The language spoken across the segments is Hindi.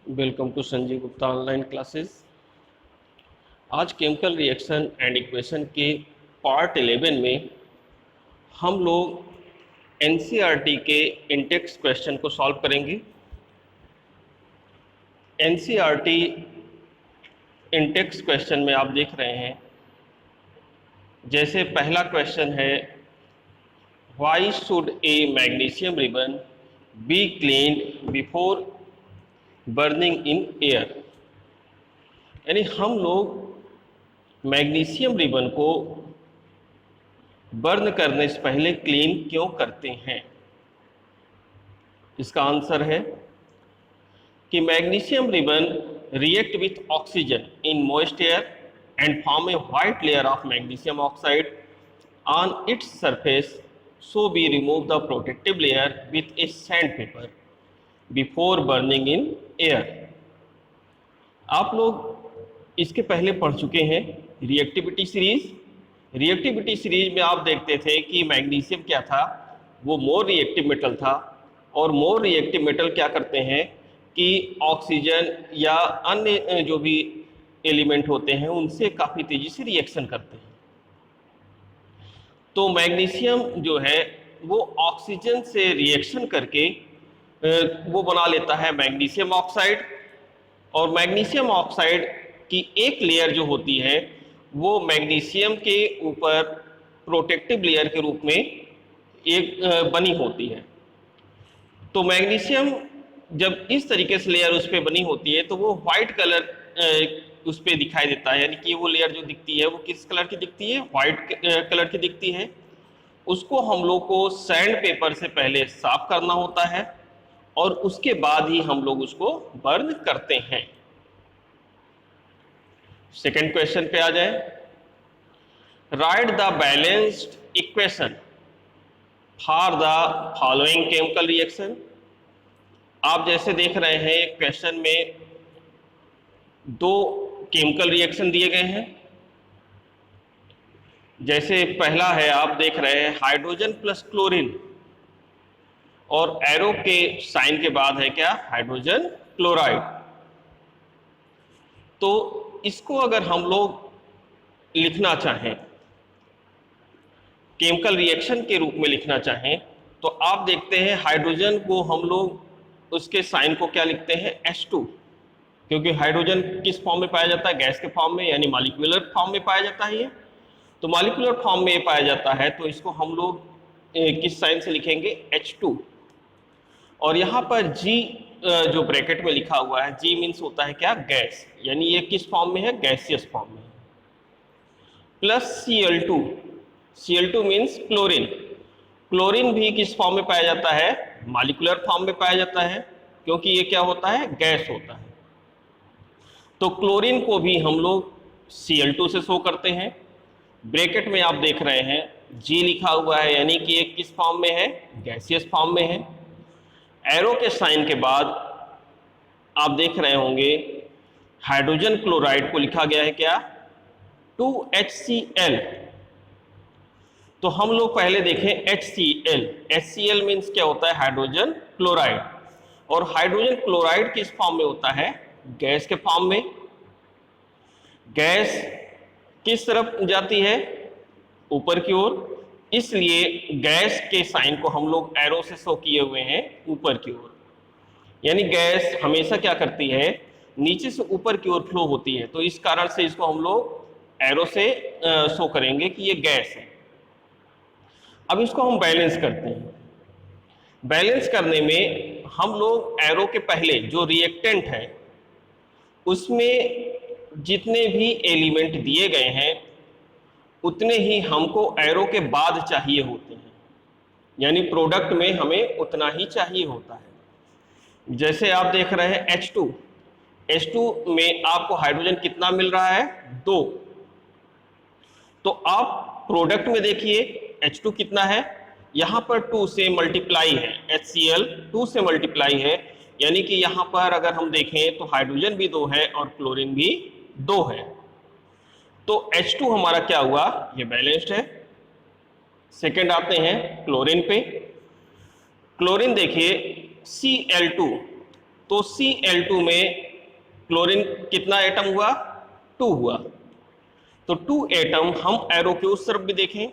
Welcome to Sanjeev Gupta online classes. आज केमिकल रिएक्शन एंड इक्वेशन के पार्ट 11 में हम लोग एनसीईआरटी के इंटेक्स क्वेश्चन को सॉल्व करेंगे। एनसीईआरटी इंटेक्स क्वेश्चन में आप देख रहे हैं, जैसे पहला क्वेश्चन है, why should a magnesium ribbon be cleaned before burning in air. यानी हम लोग मैग्नीशियम रिबन को बर्न करने से पहले क्लीन क्यों करते हैं। इसका आंसर है कि magnesium ribbon react with oxygen in moist air and form a white layer of magnesium oxide on its surface, so we remove the protective layer with a sand paper before burning in air. आप लोग इसके पहले पढ़ चुके हैं रिएक्टिविटी सीरीज। रिएक्टिविटी सीरीज में आप देखते थे कि मैग्नीशियम क्या था, वो मोर रिएक्टिव मेटल था, और मोर रिएक्टिव मेटल क्या करते हैं कि ऑक्सीजन या अन्य जो भी एलिमेंट होते हैं उनसे काफ़ी तेज़ी से रिएक्शन करते हैं। तो मैग्नीशियम जो है वो ऑक्सीजन से रिएक्शन करके वो बना लेता है मैग्नीशियम ऑक्साइड, और मैग्नीशियम ऑक्साइड की एक लेयर जो होती है वो मैग्नीशियम के ऊपर प्रोटेक्टिव लेयर के रूप में एक बनी होती है। तो मैग्नीशियम जब इस तरीके से लेयर उस पर बनी होती है तो वो वाइट कलर उस पर दिखाई देता है, यानी कि वो लेयर जो दिखती है वो किस कलर की दिखती है, वाइट कलर की दिखती है। उसको हम लोग को सैंड पेपर से पहले साफ करना होता है और उसके बाद ही हम लोग उसको बर्न करते हैं। सेकेंड क्वेश्चन पे आ जाए। Right the balanced equation for the following chemical reaction. आप जैसे देख रहे हैं क्वेश्चन में दो केमिकल रिएक्शन दिए गए हैं। जैसे पहला है, आप देख रहे हैं हाइड्रोजन प्लस क्लोरीन, और एरो के साइन के बाद है क्या, हाइड्रोजन क्लोराइड। तो इसको अगर हम लोग लिखना चाहें, केमिकल रिएक्शन के रूप में लिखना चाहें, तो आप देखते हैं हाइड्रोजन को हम लोग उसके साइन को क्या लिखते हैं, H2, क्योंकि हाइड्रोजन किस फॉर्म में पाया जाता है, गैस के फॉर्म में, यानी मॉलिक्यूलर फॉर्म में पाया जाता है ये। तो मॉलिक्यूलर फॉर्म में पाया जाता है तो इसको हम लोग किस साइन से लिखेंगे, H2। और यहाँ पर G जो ब्रैकेट में लिखा हुआ है, G मीन्स होता है क्या, गैस, यानी ये किस फॉर्म में है, गैसियस फॉर्म में। Plus Cl2, Cl2 means chlorine. Chlorine भी किस फॉर्म में पाया जाता है, मॉलिक्यूलर फॉर्म में पाया जाता है, क्योंकि ये क्या होता है, गैस होता है। तो क्लोरीन को भी हम लोग Cl2 से शो करते हैं। ब्रैकेट में आप देख रहे हैं G लिखा हुआ है, यानी कि ये किस फॉर्म में है, गैसियस फॉर्म में है। एरो के साइन के बाद आप देख रहे होंगे हाइड्रोजन क्लोराइड को लिखा गया है क्या, 2HCl। तो हम लोग पहले देखें HCl। HCl मीन्स क्या होता है, हाइड्रोजन क्लोराइड, और हाइड्रोजन क्लोराइड किस फॉर्म में होता है, गैस के फॉर्म में। गैस किस तरफ जाती है, ऊपर की ओर, इसलिए गैस के साइन को हम लोग एरो से शो किए हुए हैं ऊपर की ओर। यानी गैस हमेशा क्या करती है, नीचे से ऊपर की ओर फ्लो होती है, तो इस कारण से इसको हम लोग एरो से शो करेंगे कि ये गैस है। अब इसको हम बैलेंस करते हैं। बैलेंस करने में हम लोग एरो के पहले जो रिएक्टेंट है उसमें जितने भी एलिमेंट दिए गए हैं उतने ही हमको एरो के बाद चाहिए होते हैं, यानी प्रोडक्ट में हमें उतना ही चाहिए होता है। जैसे आप देख रहे हैं H2, H2 में आपको हाइड्रोजन कितना मिल रहा है, 2। तो आप प्रोडक्ट में देखिए H2 कितना है, यहाँ पर 2 से मल्टीप्लाई है, HCl 2 से मल्टीप्लाई है, यानी कि यहाँ पर अगर हम देखें तो हाइड्रोजन भी 2 है और क्लोरीन भी 2 है। तो H2 हमारा क्या हुआ, ये बैलेंस्ड है। सेकेंड आते हैं क्लोरीन पे। क्लोरीन देखिए Cl2, तो Cl2 में क्लोरीन कितना एटम हुआ, 2 हुआ। तो 2 एटम हम एरो के उस तरफ भी देखें,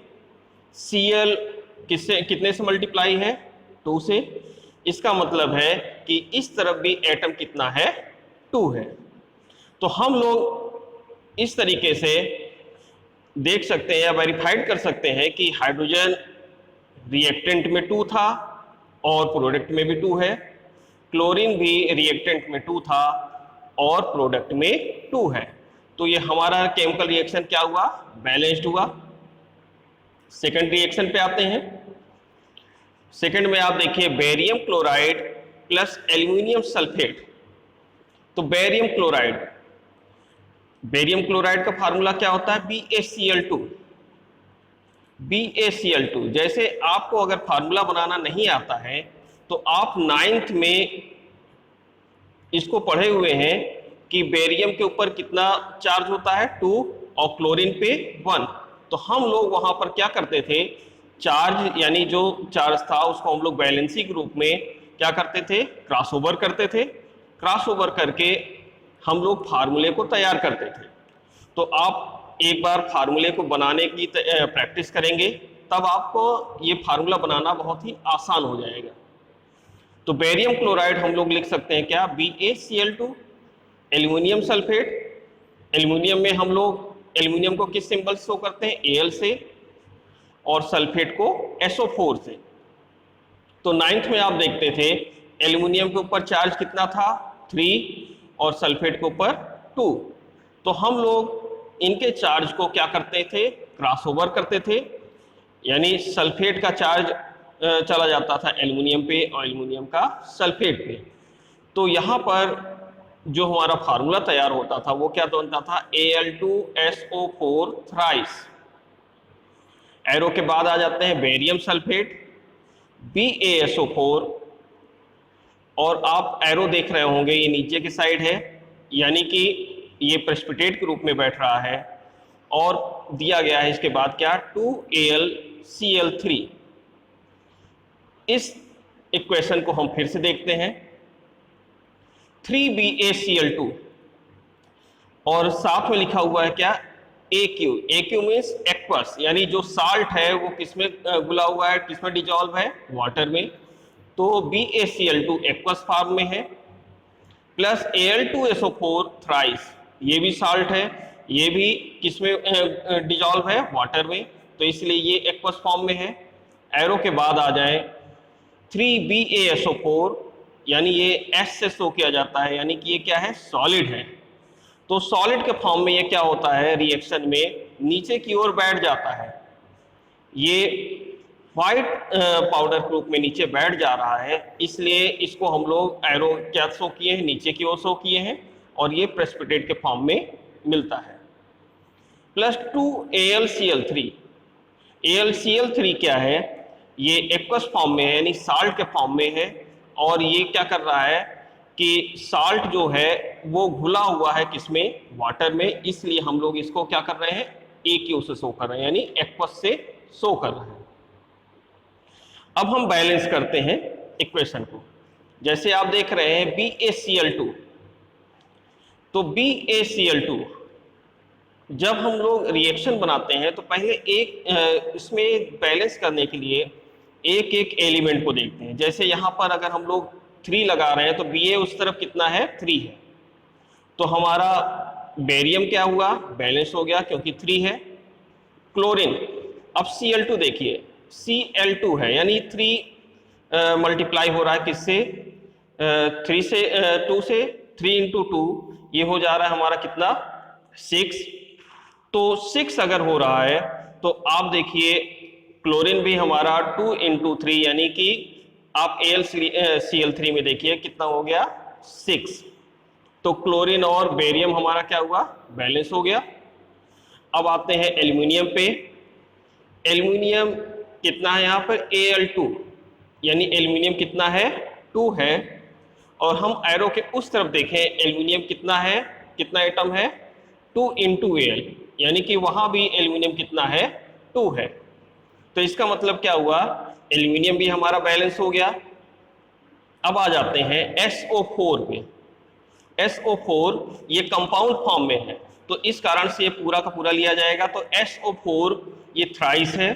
Cl किससे कितने से मल्टीप्लाई है, 2 से। इसका मतलब है कि इस तरफ भी एटम कितना है, 2 है। तो हम लोग इस तरीके से देख सकते हैं या वेरीफाइड कर सकते हैं कि हाइड्रोजन रिएक्टेंट में 2 था और प्रोडक्ट में भी 2 है, क्लोरीन भी रिएक्टेंट में 2 था और प्रोडक्ट में 2 है। तो ये हमारा केमिकल रिएक्शन क्या हुआ, बैलेंस्ड हुआ। सेकंड रिएक्शन पे आते हैं। सेकंड में आप देखिए barium chloride plus aluminium sulphate. तो बेरियम क्लोराइड का फार्मूला क्या होता है, BaCl2। BaCl2 जैसे आपको अगर फार्मूला बनाना नहीं आता है तो आप 9th में इसको पढ़े हुए हैं कि बेरियम के ऊपर कितना चार्ज होता है, 2 और क्लोरीन पे 1। तो हम लोग वहां पर क्या करते थे, चार्ज यानी जो चार्ज था उसको हम लोग वैलेंसी के रूप में क्या करते थे, क्रॉसओवर करते थे। क्रॉसओवर करके हम लोग फार्मूले को तैयार करते थे। तो आप एक बार फार्मूले को बनाने की प्रैक्टिस करेंगे तब आपको ये फार्मूला बनाना बहुत ही आसान हो जाएगा। तो बेरियम क्लोराइड हम लोग लिख सकते हैं क्या, BaCl2। एल्यूमिनियम सल्फेट, एल्यूमिनियम में हम लोग एल्यूमिनियम को किस सिंबल से शो करते हैं, Al से, और सल्फेट को SO4 से। तो 9th में आप देखते थे एल्यूमिनियम के ऊपर चार्ज कितना था, 3 और सल्फेट के ऊपर 2। तो हम लोग इनके चार्ज को क्या करते थे, क्रॉसओवर करते थे, यानी सल्फेट का चार्ज चला जाता था एल्यूमिनियम पे और एल्यूमिनियम का सल्फेट पे। तो यहाँ पर जो हमारा फार्मूला तैयार होता था वो क्या बनता था, Al2SO4 थ्राइस। एरो के बाद आ जाते हैं बेरियम सल्फेट, BaSO4, और आप एरो देख रहे होंगे ये नीचे की साइड है, यानी कि ये प्रेसिपिटेट के रूप में बैठ रहा है, और दिया गया है इसके बाद क्या, 2AlCl3। इस इक्वेशन को हम फिर से देखते हैं, 3BaCl2 और साथ में लिखा हुआ है क्या, AQ मीन्स एक्वस, यानी जो साल्ट है वो किसमें घुला हुआ है, किसमें डिजॉल्व है, वाटर में। तो BaCl2 एक्वस फॉर्म में है, प्लस Al2SO4 थ्राइस, ये भी साल्ट है, ये भी किसमें डिजॉल्व है, वाटर में, तो इसलिए ये एक्वस फॉर्म में है। एरो के बाद आ जाए 3BaSO4, यानी ये S से शो किया जाता है, यानी कि ये क्या है, सॉलिड है। तो सॉलिड के फॉर्म में ये क्या होता है, रिएक्शन में नीचे की ओर बैठ जाता है, ये व्हाइट पाउडर के रूप में नीचे बैठ जा रहा है, इसलिए इसको हम लोग एरो क्या शो किए हैं, नीचे की ओर शो किए हैं, और ये प्रेसिपिटेट के फॉर्म में मिलता है। Plus 2AlCl3। AlCl3 क्या है, ये एक्वस फॉर्म में है, यानी साल्ट के फॉर्म में है, और ये क्या कर रहा है कि साल्ट जो है वो घुला हुआ है किसमें, वाटर में, इसलिए हम लोग इसको क्या कर रहे हैं, AQ से शो कर रहे हैं, यानी एक्वस से शो कर रहे हैं। अब हम बैलेंस करते हैं इक्वेशन को। जैसे आप देख रहे हैं BaCl2, तो BaCl2 जब हम लोग रिएक्शन बनाते हैं तो पहले एक इसमें बैलेंस करने के लिए एक एक एलिमेंट को देखते हैं। जैसे यहाँ पर अगर हम लोग 3 लगा रहे हैं तो Ba उस तरफ कितना है, 3 है, तो हमारा बेरियम क्या हुआ, बैलेंस हो गया क्योंकि 3 है। क्लोरीन, अब Cl2 देखिए, Cl2 है, यानी 3 मल्टीप्लाई हो रहा है किससे, 3 से 2 से, 3 × 2 ये हो जा रहा है हमारा कितना, 6। तो 6 अगर हो रहा है तो आप देखिए क्लोरीन भी हमारा 2 × 3, यानी कि आप AlCl3 में देखिए कितना हो गया, 6। तो क्लोरीन और बेरियम हमारा क्या हुआ, बैलेंस हो गया। अब आते हैं एल्यूमिनियम पे। एल्यूमिनियम कितना है यहाँ पर, Al2, यानी एल्यूमिनियम कितना है, 2 है, और हम एरो के उस तरफ देखें एल्यूमिनियम कितना है, कितना एटम है, 2 × Al, यानी कि वहां भी एल्यूमिनियम कितना है, 2 है। तो इसका मतलब क्या हुआ, एल्यूमिनियम भी हमारा बैलेंस हो गया। अब आ जाते हैं SO4 पे। SO4 ये कंपाउंड फॉर्म में है, तो इस कारण से ये पूरा का पूरा लिया जाएगा। तो SO4 ये थ्राइस है,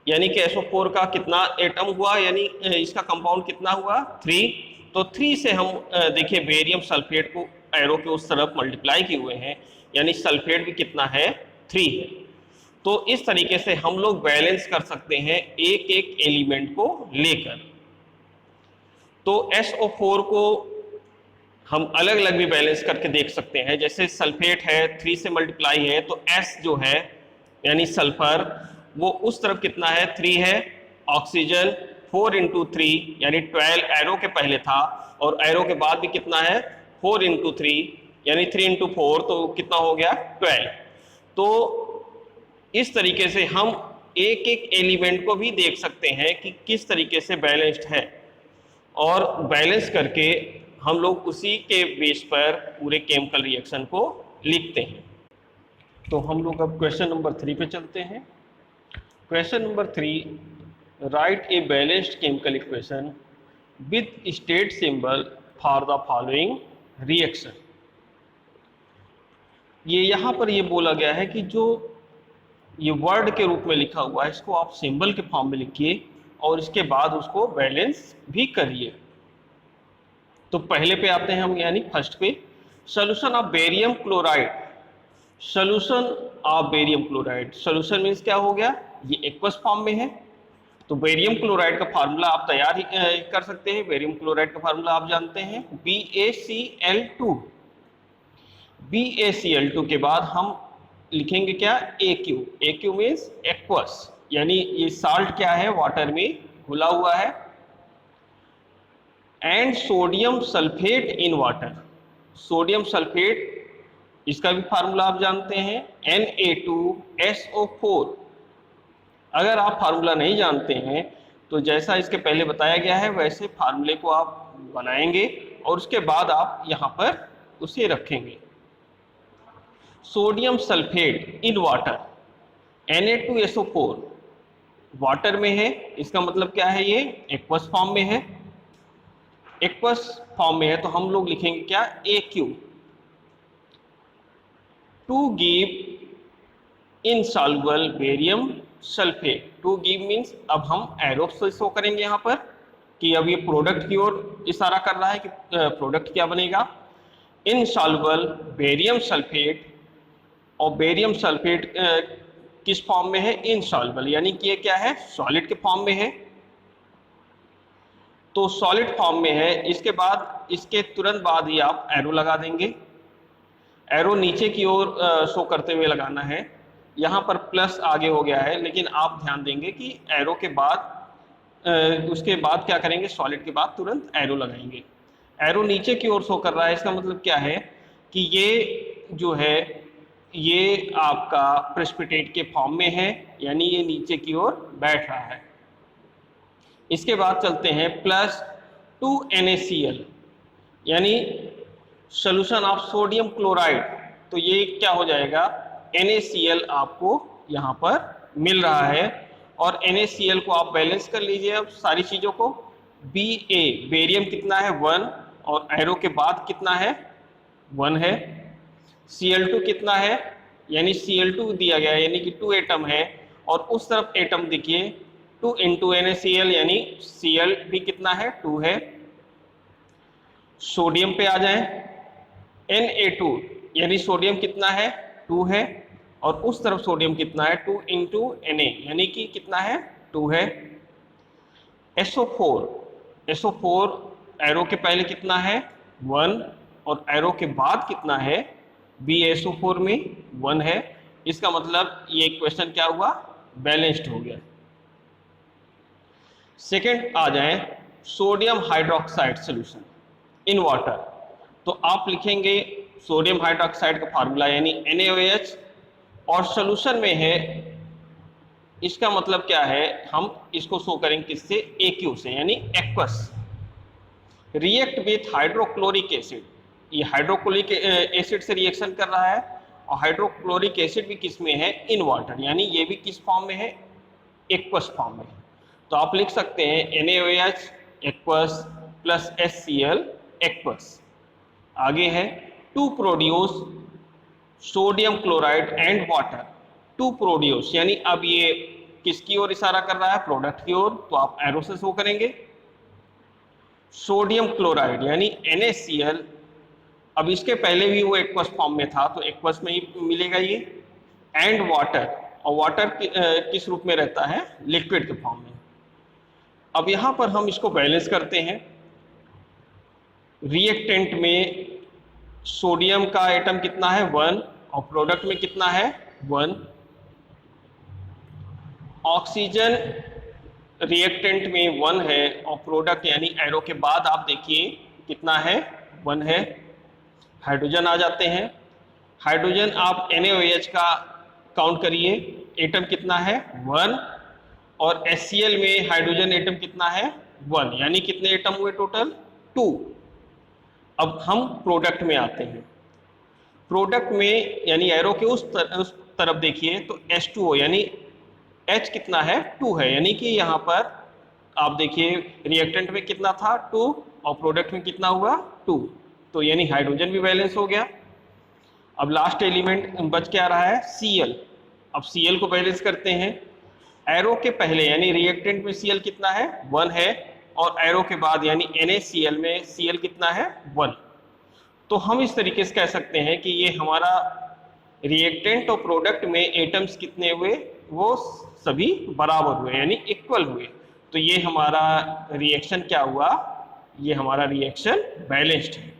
यानी कि SO4 का कितना एटम हुआ, यानी इसका कंपाउंड कितना हुआ 3। तो 3 से हम देखिए बेरियम सल्फेट को एरो के उस तरफ मल्टीप्लाई किए हुए हैं, यानी सल्फेट भी कितना है 3 है। तो इस तरीके से हम लोग बैलेंस कर सकते हैं एक एक एलिमेंट को लेकर। तो SO4 को हम अलग अलग भी बैलेंस करके देख सकते हैं। जैसे सल्फेट है 3 से मल्टीप्लाई है, तो S जो है यानी सल्फर वो उस तरफ कितना है 3 है। ऑक्सीजन 4 इंटू 3 यानी 12 एरो के पहले था, और एरो के बाद भी कितना है 4 इंटू 3 यानी 3 इंटू 4, तो कितना हो गया 12। तो इस तरीके से हम एक एक एलिमेंट को भी देख सकते हैं कि किस तरीके से बैलेंस्ड है, और बैलेंस करके हम लोग उसी के बेस पर पूरे केमिकल रिएक्शन को लिखते हैं। तो हम लोग अब क्वेश्चन नंबर 3 पे चलते हैं। Question number 3, right a balanced chemical equation with state symbol for the following reaction. ये यहाँ पर ये बोला गया है कि जो ये वर्ड के रूप में लिखा हुआ है इसको आप सिंबल के फॉर्म में लिखिए, और इसके बाद उसको बैलेंस भी करिए। तो पहले पे आते हैं हम, यानी फर्स्ट पे, solution of barium chloride. Solution of barium chloride, solution means क्या हो गया, ये एक्वस फॉर्म में है। तो बेरियम क्लोराइड का फार्मूला आप तैयार ही कर सकते हैं। बेरियम क्लोराइड का फार्मूला आप जानते हैं BaCl2। BaCl2 के बाद हम लिखेंगे क्या AQ। AQ मीन्स एक्वस, यानी ये साल्ट क्या है वाटर में घुला हुआ है। And sodium sulphate in water, sodium sulphate इसका भी फार्मूला आप जानते हैं Na2SO4। अगर आप फार्मूला नहीं जानते हैं तो जैसा इसके पहले बताया गया है वैसे फार्मूले को आप बनाएंगे और उसके बाद आप यहाँ पर उसे रखेंगे। Sodium sulphate in water Na2SO4 water में है, इसका मतलब क्या है, ये एक्वस फॉर्म में है। एक्वस फॉर्म में है तो हम लोग लिखेंगे क्या AQ। To give insoluble barium sulphate. To give means अब हम एरो से शो करेंगे यहाँ पर कि अब ये प्रोडक्ट की ओर इशारा कर रहा है कि प्रोडक्ट क्या बनेगा, इनसॉल्युबल बेरियम सल्फेट। और बेरियम सल्फेट किस फॉर्म में है, इनसॉल्युबल, यानी कि ये क्या है सॉलिड के फॉर्म में है। तो सॉलिड फॉर्म में है, इसके बाद इसके तुरंत बाद ही आप एरो लगा देंगे। एरो नीचे की ओर शो करते हुए लगाना है। यहाँ पर प्लस आगे हो गया है, लेकिन आप ध्यान देंगे कि एरो के बाद उसके बाद क्या करेंगे, सॉलिड के बाद तुरंत एरो लगाएंगे। एरो नीचे की ओर शो कर रहा है, इसका मतलब क्या है कि ये जो है ये आपका प्रेसिपिटेट के फॉर्म में है, यानी ये नीचे की ओर बैठ रहा है। इसके बाद चलते हैं +2 NaCl, यानी सोल्यूशन ऑफ सोडियम क्लोराइड। तो ये क्या हो जाएगा, NaCl आपको यहाँ पर मिल रहा है। और NaCl को आप बैलेंस कर लीजिए अब सारी चीज़ों को। Ba बेरियम कितना है 1, और एरो के बाद कितना है 1 है। Cl2 कितना है, यानी Cl2 दिया गया है, यानी कि 2 एटम है, और उस तरफ एटम देखिए 2 इंटू NaCl, यानी Cl भी कितना है 2 है। सोडियम पे आ जाएं, Na2 यानी सोडियम कितना है 2 है, और उस तरफ सोडियम कितना है 2 इंटू Na, यानी कि कितना है 2 है। SO4 एरो के पहले कितना है 1, और एरो के बाद कितना है BaSO4 में 1 है। इसका मतलब ये क्वेश्चन क्या हुआ, बैलेंस्ड हो गया। सेकेंड आ जाए sodium hydroxide solution in water. तो आप लिखेंगे सोडियम हाइड्रोक्साइड का फार्मूला यानी NaOH, और सॉल्यूशन में है, इसका मतलब क्या है, हम इसको शो करेंगे किससे, AQ से, यानी aqueous. React with hydrochloric acid, ये हाइड्रोक्लोरिक एसिड से रिएक्शन कर रहा है, और हाइड्रोक्लोरिक एसिड भी किस में है, इन वाटर, यानी ये भी किस फॉर्म में है, एक्वस फॉर्म में। तो आप लिख सकते हैं NaOH aqueous plus HCl aqueous. आगे है to produce sodium chloride and water. To produce यानी अब ये किसकी ओर इशारा कर रहा है, प्रोडक्ट की ओर, तो आप एरो से शो करेंगे। सोडियम क्लोराइड यानी NaCl, अब इसके पहले भी वो एक्वस फॉर्म में था तो एक्वस में ही मिलेगा ये। एंड वाटर, और वाटर किस रूप में रहता है, लिक्विड के फॉर्म में। अब यहां पर हम इसको बैलेंस करते हैं। रिएक्टेंट में सोडियम का एटम कितना है 1 और प्रोडक्ट में कितना है 1। ऑक्सीजन रिएक्टेंट में 1 है और प्रोडक्ट यानी एरो के बाद आप देखिए कितना है 1 है। हाइड्रोजन आ जाते हैं। हाइड्रोजन आप NaOH का काउंट करिए, एटम कितना है 1 और HCl में हाइड्रोजन एटम कितना है 1, यानी कितने एटम हुए टोटल 2। अब हम प्रोडक्ट में आते हैं। प्रोडक्ट में यानी एरो के उस तरफ देखिए तो H2O यानी H कितना है 2 है, यानी कि यहाँ पर आप देखिए रिएक्टेंट में कितना था 2 और प्रोडक्ट में कितना हुआ 2, तो यानी हाइड्रोजन भी बैलेंस हो गया। अब लास्ट एलिमेंट बच क्या रहा है Cl। अब Cl को बैलेंस करते हैं। एरो के पहले यानी रिएक्टेंट में Cl कितना है 1 है और एरो के बाद यानी NaCl में Cl कितना है 1। तो हम इस तरीके से कह सकते हैं कि ये हमारा रिएक्टेंट और प्रोडक्ट में एटम्स कितने हुए, वो सभी बराबर हुए यानी इक्वल हुए। तो ये हमारा रिएक्शन क्या हुआ, ये हमारा रिएक्शन बैलेंस्ड है।